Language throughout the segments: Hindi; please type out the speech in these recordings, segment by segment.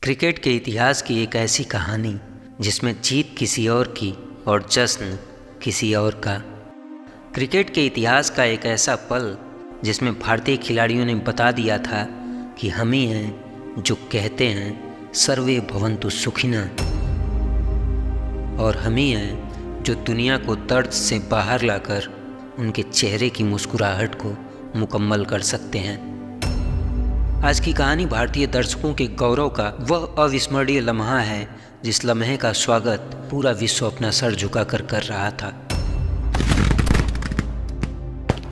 क्रिकेट के इतिहास की एक ऐसी कहानी जिसमें जीत किसी और की और जश्न किसी और का। क्रिकेट के इतिहास का एक ऐसा पल जिसमें भारतीय खिलाड़ियों ने बता दिया था कि हम ही हैं जो कहते हैं सर्वे भवन्तु सुखिनः, और हम ही हैं जो दुनिया को दर्द से बाहर लाकर उनके चेहरे की मुस्कुराहट को मुकम्मल कर सकते हैं। आज की कहानी भारतीय दर्शकों के गौरव का वह अविस्मरणीय लम्हा है जिस लम्हे का स्वागत पूरा विश्व अपना सर झुकाकर कर रहा था।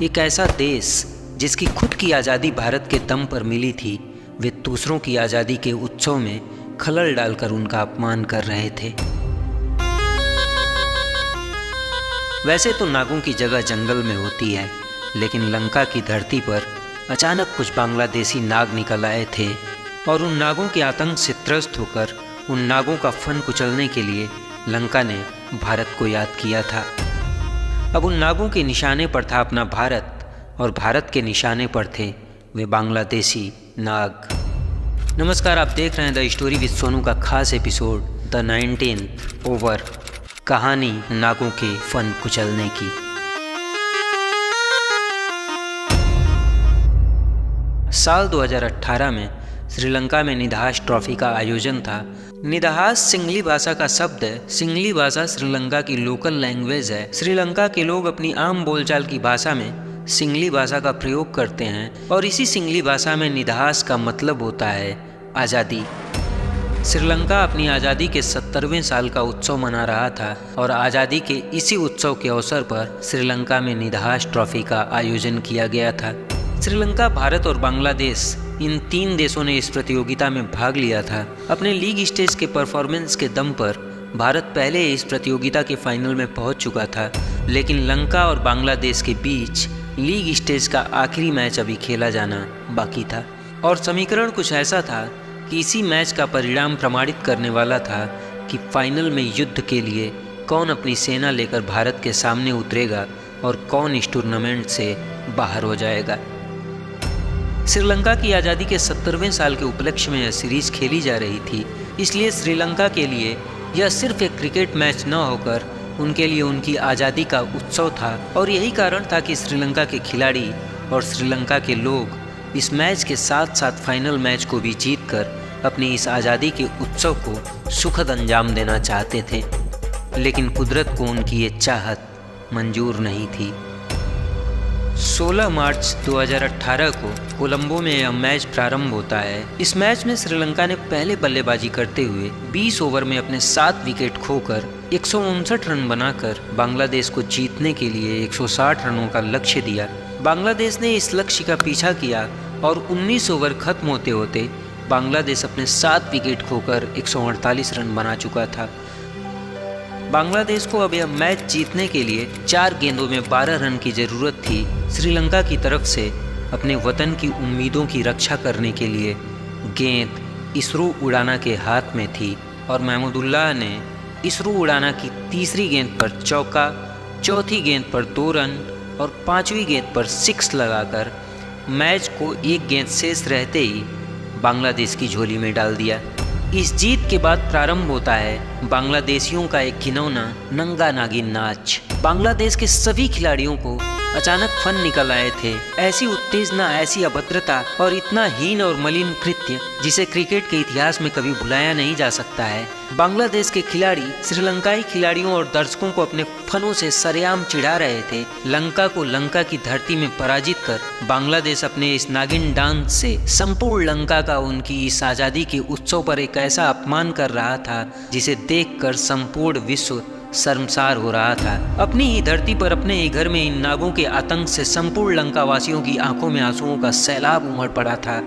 एक ऐसा देश जिसकी खुद की आज़ादी भारत के दम पर मिली थी, वे दूसरों की आज़ादी के उत्सव में खलल डालकर उनका अपमान कर रहे थे। वैसे तो नागों की जगह जंगल में होती है, लेकिन लंका की धरती पर अचानक कुछ बांग्लादेशी नाग निकल आए थे और उन नागों के आतंक से त्रस्त होकर उन नागों का फन कुचलने के लिए लंका ने भारत को याद किया था। अब उन नागों के निशाने पर था अपना भारत और भारत के निशाने पर थे वे बांग्लादेशी नाग। नमस्कार, आप देख रहे हैं द स्टोरी विद सोनू का खास एपिसोड द 19 ओवर, कहानी नागों के फन कुचलने की। साल 2018 में श्रीलंका में निदहास ट्रॉफी का आयोजन था। निदहास सिंगली भाषा का शब्द है। सिंगली भाषा श्रीलंका की लोकल लैंग्वेज है। श्रीलंका के लोग अपनी आम बोलचाल की भाषा में सिंगली भाषा का प्रयोग करते हैं और इसी सिंगली भाषा में निदहास का मतलब होता है आज़ादी। श्रीलंका अपनी आज़ादी के 70वें साल का उत्सव मना रहा था और आज़ादी के इसी उत्सव के अवसर पर श्रीलंका में निदहास ट्रॉफी का आयोजन किया गया था। श्रीलंका, भारत और बांग्लादेश, इन तीन देशों ने इस प्रतियोगिता में भाग लिया था। अपने लीग स्टेज के परफॉर्मेंस के दम पर भारत पहले इस प्रतियोगिता के फाइनल में पहुंच चुका था, लेकिन लंका और बांग्लादेश के बीच लीग स्टेज का आखिरी मैच अभी खेला जाना बाकी था और समीकरण कुछ ऐसा था कि इसी मैच का परिणाम प्रमाणित करने वाला था कि फाइनल में युद्ध के लिए कौन अपनी सेना लेकर भारत के सामने उतरेगा और कौन इस टूर्नामेंट से बाहर हो जाएगा। श्रीलंका की आज़ादी के 70वें साल के उपलक्ष्य में यह सीरीज खेली जा रही थी, इसलिए श्रीलंका के लिए यह सिर्फ एक क्रिकेट मैच न होकर उनके लिए उनकी आज़ादी का उत्सव था और यही कारण था कि श्रीलंका के खिलाड़ी और श्रीलंका के लोग इस मैच के साथ साथ फाइनल मैच को भी जीतकर अपनी इस आज़ादी के उत्सव को सुखद अंजाम देना चाहते थे, लेकिन कुदरत को उनकी ये चाहत मंजूर नहीं थी। 16 मार्च 2018 को कोलंबो में यह मैच प्रारंभ होता है। इस मैच में श्रीलंका ने पहले बल्लेबाजी करते हुए 20 ओवर में अपने 7 विकेट खोकर 159 रन बनाकर बांग्लादेश को जीतने के लिए 160 रनों का लक्ष्य दिया। बांग्लादेश ने इस लक्ष्य का पीछा किया और 19 ओवर खत्म होते होते बांग्लादेश अपने 7 विकेट खोकर 148 रन बना चुका था। बांग्लादेश को अब यह मैच जीतने के लिए 4 गेंदों में 12 रन की ज़रूरत थी। श्रीलंका की तरफ से अपने वतन की उम्मीदों की रक्षा करने के लिए गेंद इसरू उड़ाना के हाथ में थी और महमूदुल्लाह ने इसरू उड़ाना की तीसरी गेंद पर चौका, चौथी गेंद पर 2 रन और 5वीं गेंद पर 6 लगाकर मैच को एक गेंद शेष रहते ही बांग्लादेश की झोली में डाल दिया। इस जीत के बाद प्रारंभ होता है बांग्लादेशियों का एक घिनौना नंगा नागिन नाच। बांग्लादेश के सभी खिलाड़ियों को अचानक फन निकल आए थे। ऐसी उत्तेजना, ऐसी अभद्रता और इतना हीन और मलिन कृत्य जिसे क्रिकेट के इतिहास में कभी भुलाया नहीं जा सकता है। बांग्लादेश के खिलाड़ी श्रीलंकाई खिलाड़ियों और दर्शकों को अपने फनों से सरेआम चिढ़ा रहे थे। लंका को लंका की धरती में पराजित कर बांग्लादेश अपने इस नागिन डांस से संपूर्ण लंका का उनकी इस आज़ादी के उत्सव पर एक ऐसा अपमान कर रहा था जिसे देखकर संपूर्ण विश्व शर्मसार हो रहा था। अपनी ही धरती पर, अपने ही घर में इन नागों के आतंक से संपूर्ण लंका वासियों की आंखों में आंसुओं का सैलाब उमड़ पड़ा था।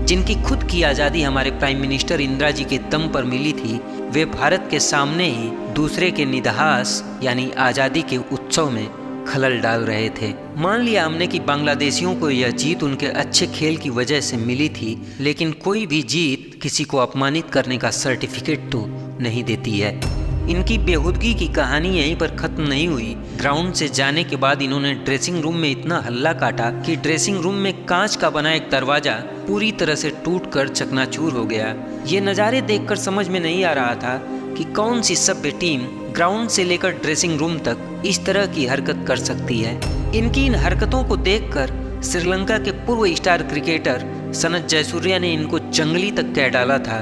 जिनकी खुद की आज़ादी हमारे प्राइम मिनिस्टर इंदिरा जी के दम पर मिली थी, वे भारत के सामने ही दूसरे के निदहास यानी आज़ादी के उत्सव में खलल डाल रहे थे। मान लिया हमने कि बांग्लादेशियों को यह जीत उनके अच्छे खेल की वजह से मिली थी, लेकिन कोई भी जीत किसी को अपमानित करने का सर्टिफिकेट तो नहीं देती है। इनकी बेहूदगी की कहानी यहीं पर खत्म नहीं हुई। ग्राउंड से जाने के बाद इन्होंने ड्रेसिंग रूम में इतना हल्ला काटा कि ड्रेसिंग रूम में कांच का बना एक दरवाजा पूरी तरह से टूटकर चकनाचूर हो गया। ये नज़ारे देखकर समझ में नहीं आ रहा था कि कौन सी सभ्य टीम ग्राउंड से लेकर ड्रेसिंग रूम तक इस तरह की हरकत कर सकती है। इनकी इन हरकतों को देखकर श्रीलंका के पूर्व स्टार क्रिकेटर सनत जयसूर्या ने इनको जंगली तक कह डाला था।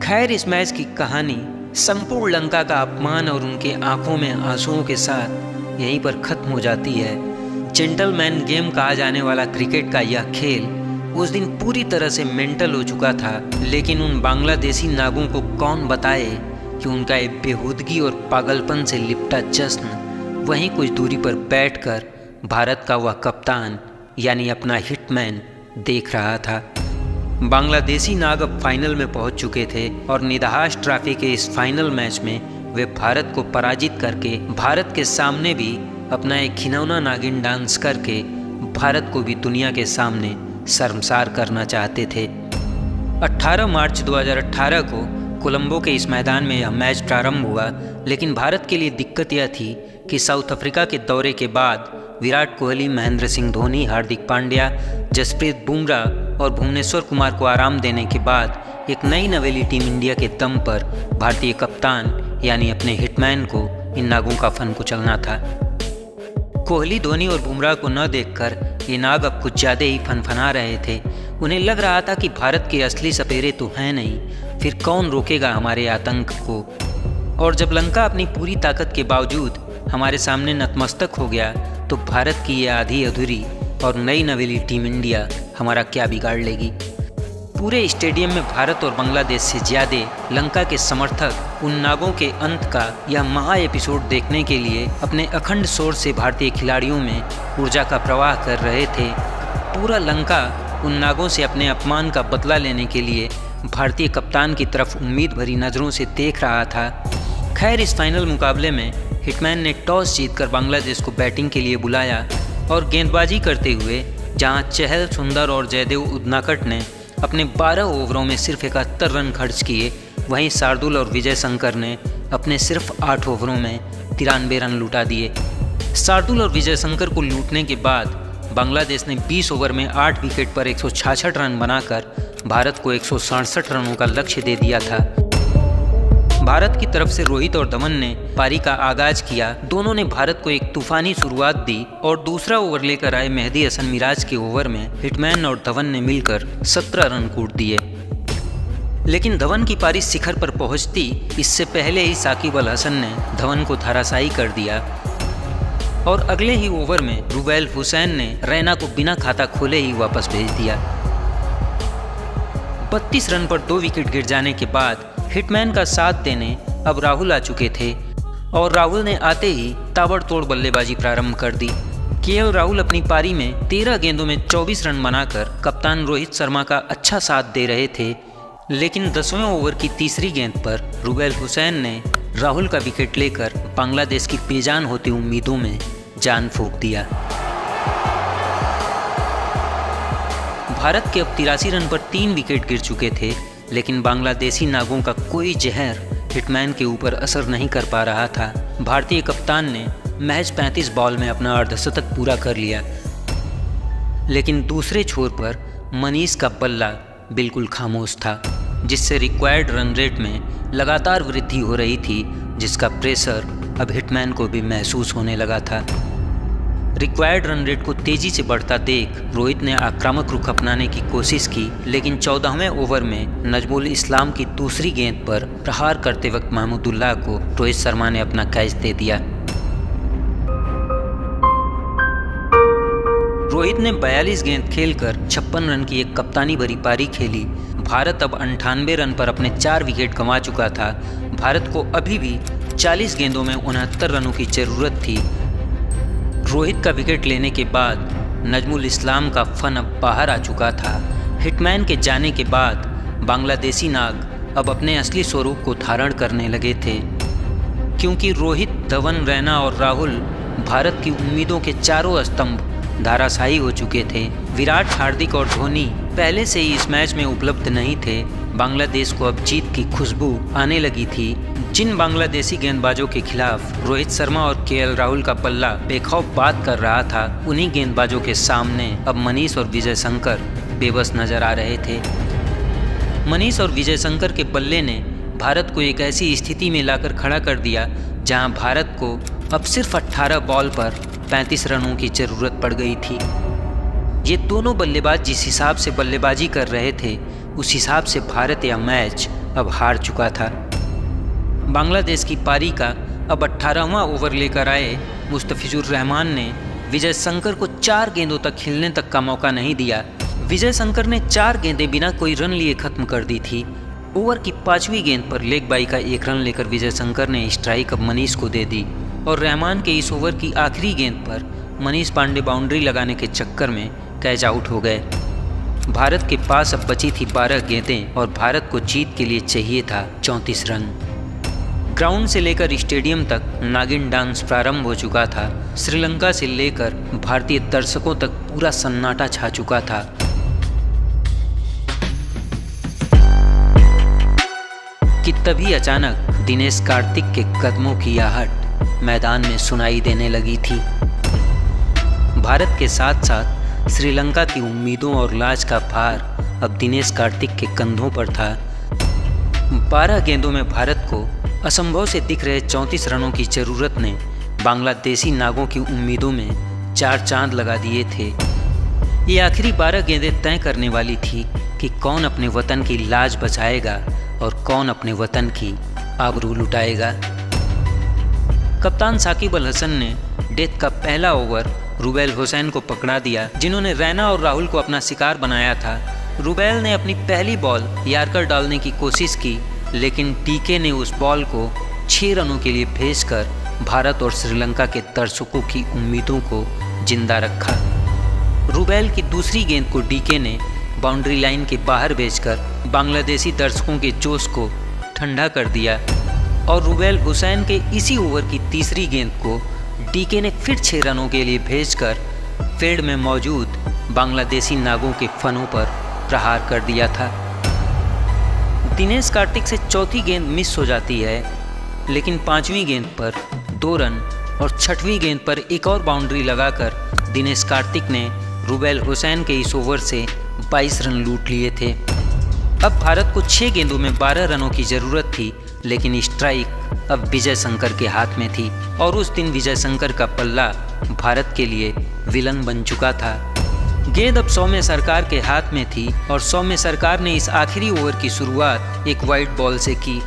खैर, इस मैच की कहानी संपूर्ण लंका का अपमान और उनके आंखों में आंसुओं के साथ यहीं पर खत्म हो जाती है। जेंटलमैन गेम कहा जाने वाला क्रिकेट का यह खेल उस दिन पूरी तरह से मेंटल हो चुका था, लेकिन उन बांग्लादेशी नागों को कौन बताए कि उनका ये बेहूदगी और पागलपन से लिपटा जश्न वहीं कुछ दूरी पर बैठकर भारत का वह कप्तान यानी अपना हिटमैन देख रहा था। बांग्लादेशी नाग अब फाइनल में पहुंच चुके थे और निदहास ट्रॉफी के इस फाइनल मैच में वे भारत को पराजित करके भारत के सामने भी अपना एक खिलौना नागिन डांस करके भारत को भी दुनिया के सामने शर्मसार करना चाहते थे। 18 मार्च 2018 को कोलंबो के इस मैदान में यह मैच प्रारंभ हुआ, लेकिन भारत के लिए दिक्कत यह थी कि साउथ अफ्रीका के दौरे के बाद विराट कोहली, महेंद्र सिंह धोनी, हार्दिक पांड्या, जसप्रीत बुमराह और भुवनेश्वर कुमार को आराम देने के बाद एक नई नवेली टीम इंडिया के दम पर भारतीय कप्तान यानी अपने हिटमैन को इन नागों का फन कुचलना था। कोहली, धोनी और बुमराह को न देखकर ये नाग अब कुछ ज़्यादा ही फनफना रहे थे। उन्हें लग रहा था कि भारत के असली सपेरे तो हैं नहीं, फिर कौन रोकेगा हमारे आतंक को। और जब लंका अपनी पूरी ताकत के बावजूद हमारे सामने नतमस्तक हो गया तो भारत की ये आधी अधूरी और नई नवेली टीम इंडिया हमारा क्या बिगाड़ लेगी। पूरे स्टेडियम में भारत और बांग्लादेश से ज़्यादा लंका के समर्थक उन नागों के अंत का यह महा एपिसोड देखने के लिए अपने अखंड शोर से भारतीय खिलाड़ियों में ऊर्जा का प्रवाह कर रहे थे। पूरा लंका उन नागों से अपने अपमान का बदला लेने के लिए भारतीय कप्तान की तरफ उम्मीद भरी नज़रों से देख रहा था। खैर, इस फाइनल मुकाबले में हिटमैन ने टॉस जीतकर बांग्लादेश को बैटिंग के लिए बुलाया और गेंदबाजी करते हुए जहां चहल, सुंदर और जयदेव उदनाकट ने अपने 12 ओवरों में सिर्फ 71 रन खर्च किए, वहीं शार्दुल और विजय शंकर ने अपने सिर्फ 8 ओवरों में 93 रन लुटा दिए। शार्दुल और विजय शंकर को लूटने के बाद बांग्लादेश ने 20 ओवर में 8 विकेट पर 166 रन बनाकर भारत को 167 रनों का लक्ष्य दे दिया था। भारत की तरफ से रोहित और धवन ने पारी का आगाज किया। दोनों ने भारत को एक तूफानी शुरुआत दी और दूसरा ओवर लेकर आए मेहदी हसन मिराज के ओवर में हिटमैन और धवन ने मिलकर 17 रन कूट दिए। लेकिन धवन की पारी शिखर पर पहुंचती इससे पहले ही साकिब अल हसन ने धवन को धराशायी कर दिया और अगले ही ओवर में रुबैल हुसैन ने रैना को बिना खाता खोले ही वापस भेज दिया। 32 रन पर 2 विकेट गिर जाने के बाद हिटमैन का साथ देने अब राहुल आ चुके थे और राहुल ने आते ही ताबड़तोड़ बल्लेबाजी प्रारंभ कर दी। केएल राहुल अपनी पारी में 13 गेंदों में 24 रन बनाकर कप्तान रोहित शर्मा का अच्छा साथ दे रहे थे, लेकिन 10वें ओवर की तीसरी गेंद पर रुबैल हुसैन ने राहुल का विकेट लेकर बांग्लादेश की बेजान होती उम्मीदों में जान फूंक दिया। भारत के अब 83 रन पर 3 विकेट गिर चुके थे, लेकिन बांग्लादेशी नागों का कोई जहर हिटमैन के ऊपर असर नहीं कर पा रहा था। भारतीय कप्तान ने महज 35 बॉल में अपना अर्धशतक पूरा कर लिया, लेकिन दूसरे छोर पर मनीष का बल्ला बिल्कुल खामोश था, जिससे रिक्वायर्ड रन रेट में लगातार वृद्धि हो रही थी, जिसका प्रेशर अब हिटमैन को भी महसूस होने लगा था। रिक्वायर्ड रन रेट को तेजी से बढ़ता देख रोहित ने आक्रामक रुख अपनाने की कोशिश की, लेकिन 14वें ओवर में नजमुल इस्लाम की दूसरी गेंद पर प्रहार करते वक्त महमूदुल्लाह को रोहित शर्मा ने अपना कैच दे दिया। रोहित ने 42 गेंद खेलकर 56 रन की एक कप्तानी भरी पारी खेली। भारत अब 98 रन पर अपने 4 विकेट गंवा चुका था। भारत को अभी भी 40 गेंदों में 69 रनों की जरूरत थी। रोहित का विकेट लेने के बाद नजमुल इस्लाम का फन अब बाहर आ चुका था। हिटमैन के जाने के बाद बांग्लादेशी नाग अब अपने असली स्वरूप को धारण करने लगे थे, क्योंकि रोहित, धवन, रैना और राहुल भारत की उम्मीदों के चारों स्तंभ धाराशायी हो चुके थे। विराट, हार्दिक और धोनी पहले से ही इस मैच में उपलब्ध नहीं थे। बांग्लादेश को अब जीत की खुशबू आने लगी थी। जिन बांग्लादेशी गेंदबाजों के खिलाफ रोहित शर्मा और केएल राहुल का पल्ला बेखौफ बात कर रहा था, उन्हीं गेंदबाजों के सामने अब मनीष और विजय शंकर बेबस नजर आ रहे थे। मनीष और विजय शंकर के बल्ले ने भारत को एक ऐसी स्थिति में लाकर खड़ा कर दिया जहां भारत को अब सिर्फ 18 बॉल पर 35 रनों की जरूरत पड़ गई थी। ये दोनों बल्लेबाज जिस हिसाब से बल्लेबाजी कर रहे थे उस हिसाब से भारत या मैच अब हार चुका था। बांग्लादेश की पारी का अब 18वां ओवर लेकर आए मुस्तफिजुर रहमान ने विजय शंकर को 4 गेंदों तक खेलने तक का मौका नहीं दिया। विजय शंकर ने 4 गेंदें बिना कोई रन लिए खत्म कर दी थी। ओवर की 5वीं गेंद पर लेग बाई का 1 रन लेकर विजय शंकर ने स्ट्राइक अब मनीष को दे दी और रहमान के इस ओवर की आखिरी गेंद पर मनीष पांडे बाउंड्री लगाने के चक्कर में कैच आउट हो गए। भारत के पास अब बची थी 12 गेंदें और भारत को जीत के लिए चाहिए था 34 रन। ग्राउंड से लेकर स्टेडियम तक नागिन डांस प्रारंभ हो चुका था। श्रीलंका से लेकर भारतीय दर्शकों तक पूरा सन्नाटा छा चुका था। कि तभी अचानक दिनेश कार्तिक के कदमों की आहट मैदान में सुनाई देने लगी थी। भारत के साथ साथ श्रीलंका की उम्मीदों और लाज का भार अब दिनेश कार्तिक के कंधों पर था। 12 गेंदों में भारत को असंभव से दिख रहे 34 रनों की जरूरत ने बांग्लादेशी नागों की उम्मीदों में 4 चांद लगा दिए थे। ये आखिरी 12 गेंदें तय करने वाली थी कि कौन अपने वतन की लाज बचाएगा और कौन अपने वतन की आबरू लुटाएगा। कप्तान साकिब अल हसन ने डेथ का पहला ओवर रुबेल हुसैन को पकड़ा दिया, जिन्होंने रैना और राहुल को अपना शिकार बनाया था। रुबेल ने अपनी पहली बॉल यार्कर डालने की कोशिश की, लेकिन डीके ने उस बॉल को 6 रनों के लिए भेजकर भारत और श्रीलंका के दर्शकों की उम्मीदों को जिंदा रखा। रुबेल की दूसरी गेंद को डीके ने बाउंड्री लाइन के बाहर भेजकर बांग्लादेशी दर्शकों के जोश को ठंडा कर दिया और रुबेल हुसैन के इसी ओवर की तीसरी गेंद को डीके ने फिर 6 रनों के लिए भेजकर फील्ड में मौजूद बांग्लादेशी नागों के फनों पर प्रहार कर दिया था। दिनेश कार्तिक से चौथी गेंद मिस हो जाती है, लेकिन 5वीं गेंद पर 2 रन और 6वीं गेंद पर एक और बाउंड्री लगाकर दिनेश कार्तिक ने रुबेल हुसैन के इस ओवर से 22 रन लूट लिए थे। अब भारत को 6 गेंदों में 12 रनों की जरूरत थी, लेकिन स्ट्राइक अब विजय शंकर के हाथ में थी और उस दिन विजय शंकर का पल्ला भारत के लिए विलन बन चुका था। गेंद अब सौम्य सरकार के हाथ में थी और सौम्य सरकार ने इस आखिरी ओवर की शुरुआत एक वाइड बॉल से की।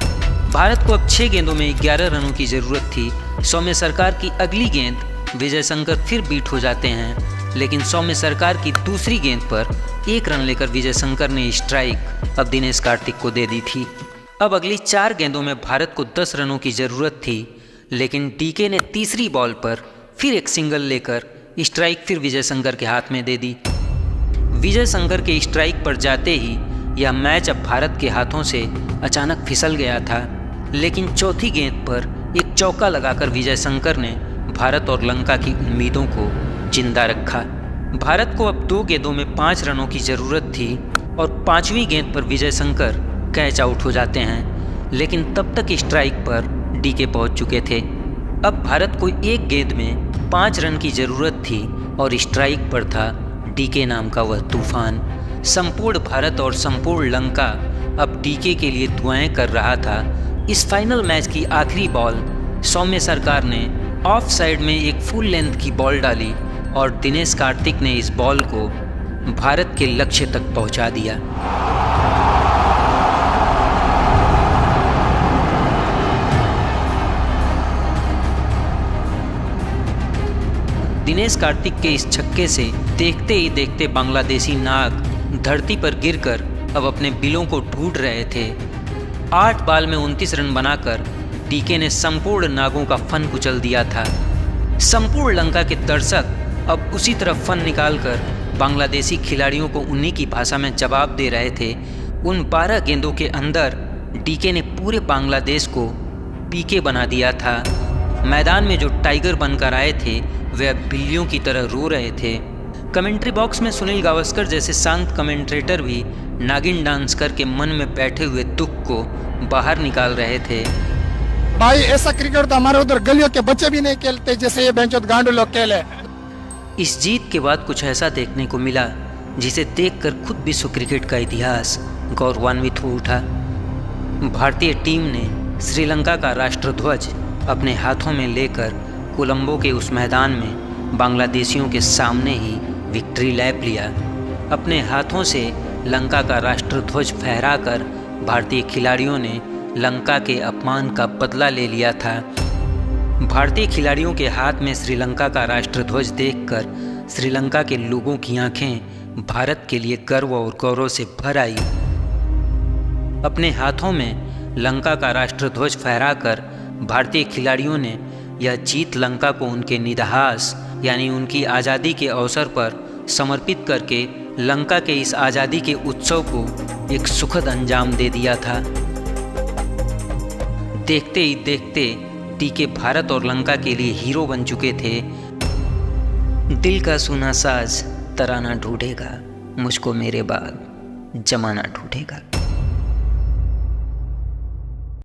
भारत को अब 6 गेंदों में 11 रनों की जरूरत थी। सौम्य सरकार की अगली गेंद विजय शंकर फिर बीट हो जाते हैं, लेकिन सौम्य सरकार की दूसरी गेंद पर 1 रन लेकर विजय शंकर ने स्ट्राइक अब दिनेश कार्तिक को दे दी थी। अब अगली 4 गेंदों में भारत को 10 रनों की जरूरत थी, लेकिन डीके ने तीसरी बॉल पर फिर एक सिंगल लेकर स्ट्राइक फिर विजय शंकर के हाथ में दे दी। विजय शंकर के स्ट्राइक पर जाते ही यह मैच अब भारत के हाथों से अचानक फिसल गया था, लेकिन चौथी गेंद पर एक चौका लगाकर विजय शंकर ने भारत और लंका की उम्मीदों को जिंदा रखा। भारत को अब 2 गेंदों में 5 रनों की जरूरत थी और 5वीं गेंद पर विजय शंकर कैच आउट हो जाते हैं, लेकिन तब तक स्ट्राइक पर डीके पहुंच चुके थे। अब भारत को 1 गेंद में 5 रन की जरूरत थी और स्ट्राइक पर था डीके नाम का वह तूफान। संपूर्ण भारत और संपूर्ण लंका अब डीके के लिए दुआएं कर रहा था। इस फाइनल मैच की आखिरी बॉल सौम्य सरकार ने ऑफ साइड में एक फुल लेंथ की बॉल डाली और दिनेश कार्तिक ने इस बॉल को भारत के लक्ष्य तक पहुंचा दिया। दिनेश कार्तिक के इस छक्के से देखते ही देखते बांग्लादेशी नाग धरती पर गिरकर अब अपने बिलों को ढूंढ रहे थे। 8 बॉल में 29 रन बनाकर डीके ने संपूर्ण नागों का फन कुचल दिया था। संपूर्ण लंका के दर्शक अब उसी तरफ फन निकालकर बांग्लादेशी खिलाड़ियों को उन्हीं की भाषा में जवाब दे रहे थे। उन 12 गेंदों के अंदर डीके ने पूरे बांग्लादेश को पीके बना दिया था। मैदान में जो टाइगर बनकर आए थे वे अब बिल्लियों की तरह रो रहे थे। कमेंट्री बॉक्स में सुनील गावस्कर जैसे शांत कमेंट्रेटर भी नागिन डांस करके मन में बैठे हुए दुख को बाहर निकाल रहे थे। भाई ऐसा क्रिकेट तो हमारे उधर गलियों के बच्चे भी नहीं खेलते जैसे ये बेंचोत गांडू लोग खेले। इस जीत के बाद कुछ ऐसा देखने को मिला जिसे देखकर खुद विश्व क्रिकेट का इतिहास गौरवान्वित हो उठा। भारतीय टीम ने श्रीलंका का राष्ट्रध्वज अपने हाथों में लेकर कोलंबो के उस मैदान में बांग्लादेशियों के सामने ही विक्ट्री लैप लिया। अपने हाथों से लंका का राष्ट्रध्वज फहराकर भारतीय खिलाड़ियों ने लंका के अपमान का बदला ले लिया था। भारतीय खिलाड़ियों के हाथ में श्रीलंका का राष्ट्रध्वज देखकर श्रीलंका के लोगों की आंखें भारत के लिए गर्व और गौरव से भर आई। अपने हाथों में लंका का राष्ट्रध्वज फहराकर भारतीय खिलाड़ियों ने यह जीत लंका को उनके निदहास यानी उनकी आज़ादी के अवसर पर समर्पित करके लंका के इस आज़ादी के उत्सव को एक सुखद अंजाम दे दिया था। देखते ही देखते टीके भारत और लंका के लिए हीरो बन चुके थे। दिल का सुना साज तराना ढूंढेगा, मुझको मेरे बाद जमाना ढूंढेगा।